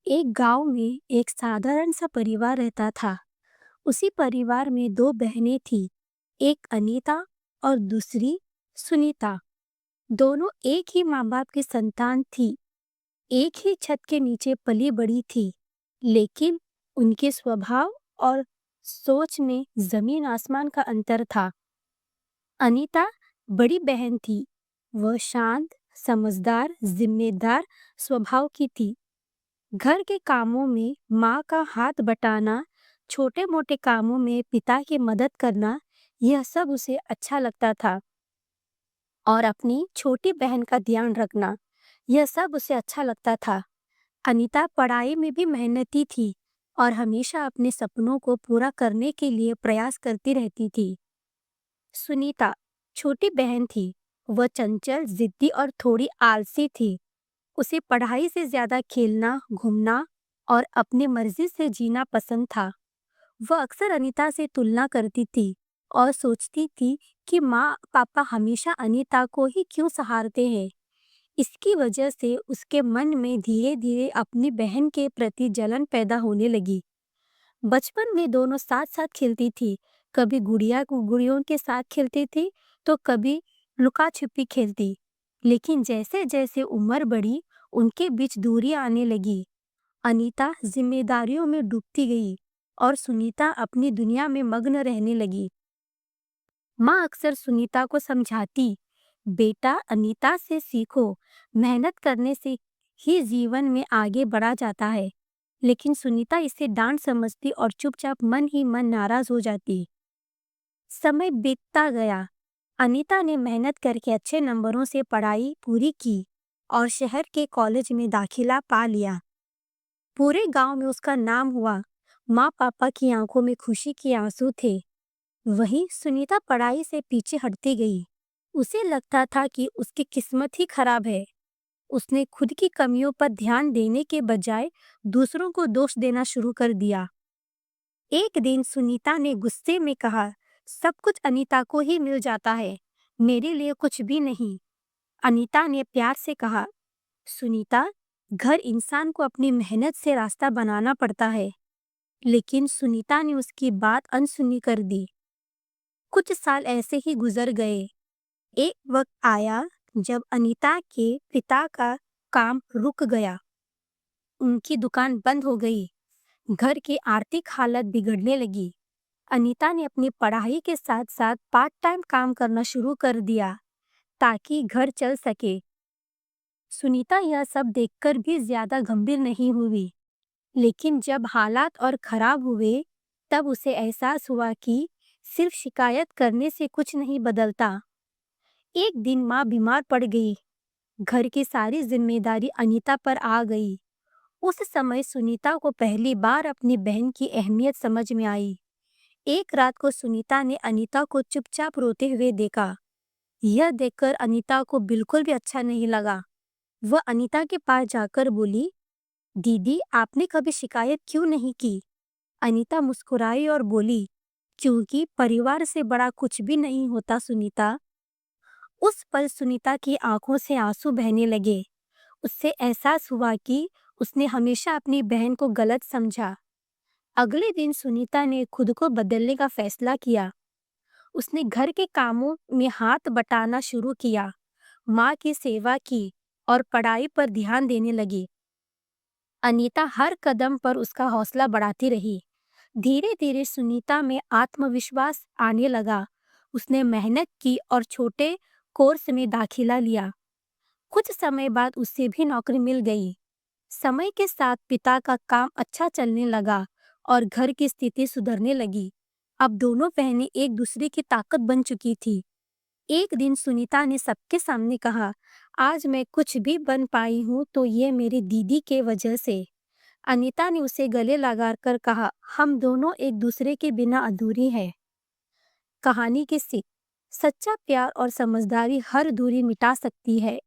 एक गांव में एक साधारण सा परिवार रहता था। उसी परिवार में दो बहनें थीं, एक अनीता और दूसरी सुनीता। दोनों एक ही माँ बाप की संतान थी, एक ही छत के नीचे पली बड़ी थी, लेकिन उनके स्वभाव और सोच में जमीन आसमान का अंतर था। अनीता बड़ी बहन थी। वह शांत, समझदार, जिम्मेदार स्वभाव की थी। घर के कामों में माँ का हाथ बटाना, छोटे मोटे कामों में पिता की मदद करना, यह सब उसे अच्छा लगता था। और अपनी छोटी बहन का ध्यान रखना, यह सब उसे अच्छा लगता था। अनीता पढ़ाई में भी मेहनती थी और हमेशा अपने सपनों को पूरा करने के लिए प्रयास करती रहती थी। सुनीता छोटी बहन थी। वह चंचल, जिद्दी और थोड़ी आलसी थी। उसे पढ़ाई से ज्यादा खेलना, घूमना और अपनी मर्जी से जीना पसंद था। वह अक्सर अनीता से तुलना करती थी और सोचती थी कि माँ पापा हमेशा अनीता को ही क्यों सहारते हैं। इसकी वजह से उसके मन में धीरे धीरे अपनी बहन के प्रति जलन पैदा होने लगी। बचपन में दोनों साथ साथ खेलती थी। कभी गुड़ियों के साथ खेलती थी तो कभी लुका छिपी खेलती। लेकिन जैसे जैसे उम्र बढ़ी, उनके बीच दूरी आने लगी। अनीता जिम्मेदारियों में डूबती गई और सुनीता अपनी दुनिया में मग्न रहने लगी। माँ अक्सर सुनीता को समझाती, बेटा अनीता से सीखो, मेहनत करने से ही जीवन में आगे बढ़ा जाता है। लेकिन सुनीता इसे डांट समझती और चुपचाप मन ही मन नाराज हो जाती। समय बीतता गया। अनीता ने मेहनत करके अच्छे नंबरों से पढ़ाई पूरी की और शहर के कॉलेज में दाखिला पा लिया। पूरे गांव में उसका नाम हुआ। माँ पापा की आंखों में खुशी के आंसू थे। वहीं सुनीता पढ़ाई से पीछे हटती गई। उसे लगता था कि उसकी किस्मत ही खराब है। उसने खुद की कमियों पर ध्यान देने के बजाय दूसरों को दोष देना शुरू कर दिया। एक दिन सुनीता ने गुस्से में कहा, सब कुछ अनीता को ही मिल जाता है, मेरे लिए कुछ भी नहीं। अनीता ने प्यार से कहा, सुनीता, घर इंसान को अपनी मेहनत से रास्ता बनाना पड़ता है। लेकिन सुनीता ने उसकी बात अनसुनी कर दी। कुछ साल ऐसे ही गुजर गए। एक वक्त आया जब अनीता के पिता का काम रुक गया। उनकी दुकान बंद हो गई। घर की आर्थिक हालत बिगड़ने लगी। अनीता ने अपनी पढ़ाई के साथ साथ पार्ट टाइम काम करना शुरू कर दिया ताकि घर चल सके। सुनीता यह सब देखकर भी ज्यादा गंभीर नहीं हुई। लेकिन जब हालात और खराब हुए, तब उसे एहसास हुआ कि सिर्फ शिकायत करने से कुछ नहीं बदलता। एक दिन माँ बीमार पड़ गई। घर की सारी जिम्मेदारी अनीता पर आ गई। उस समय सुनीता को पहली बार अपनी बहन की अहमियत समझ में आई। एक रात को सुनीता ने अनीता को चुपचाप रोते हुए देखा। यह देखकर अनीता को बिल्कुल भी अच्छा नहीं लगा। वह अनीता के पास जाकर बोली, दीदी, आपने कभी शिकायत क्यों नहीं की? अनीता मुस्कुराई और बोली, क्योंकि परिवार से बड़ा कुछ भी नहीं होता सुनीता। उस पल सुनीता की आंखों से आंसू बहने लगे। उससे एहसास हुआ कि उसने हमेशा अपनी बहन को गलत समझा। अगले दिन सुनीता ने खुद को बदलने का फैसला किया। उसने घर के कामों में हाथ बटाना शुरू किया, माँ की सेवा की और पढ़ाई पर ध्यान देने लगी। अनीता हर कदम पर उसका हौसला बढ़ाती रही। धीरे धीरे सुनीता में आत्मविश्वास आने लगा। उसने मेहनत की और छोटे कोर्स में दाखिला लिया। कुछ समय बाद उसे भी नौकरी मिल गई। समय के साथ पिता का काम अच्छा चलने लगा और घर की स्थिति सुधरने लगी। अब दोनों बहनें एक दूसरे की ताकत बन चुकी थी। एक दिन सुनीता ने सबके सामने कहा, आज मैं कुछ भी बन पाई हूँ तो ये मेरी दीदी के वजह से। अनीता ने उसे गले लगाकर कहा, हम दोनों एक दूसरे के बिना अधूरी हैं। कहानी की सीख, सच्चा प्यार और समझदारी हर दूरी मिटा सकती है।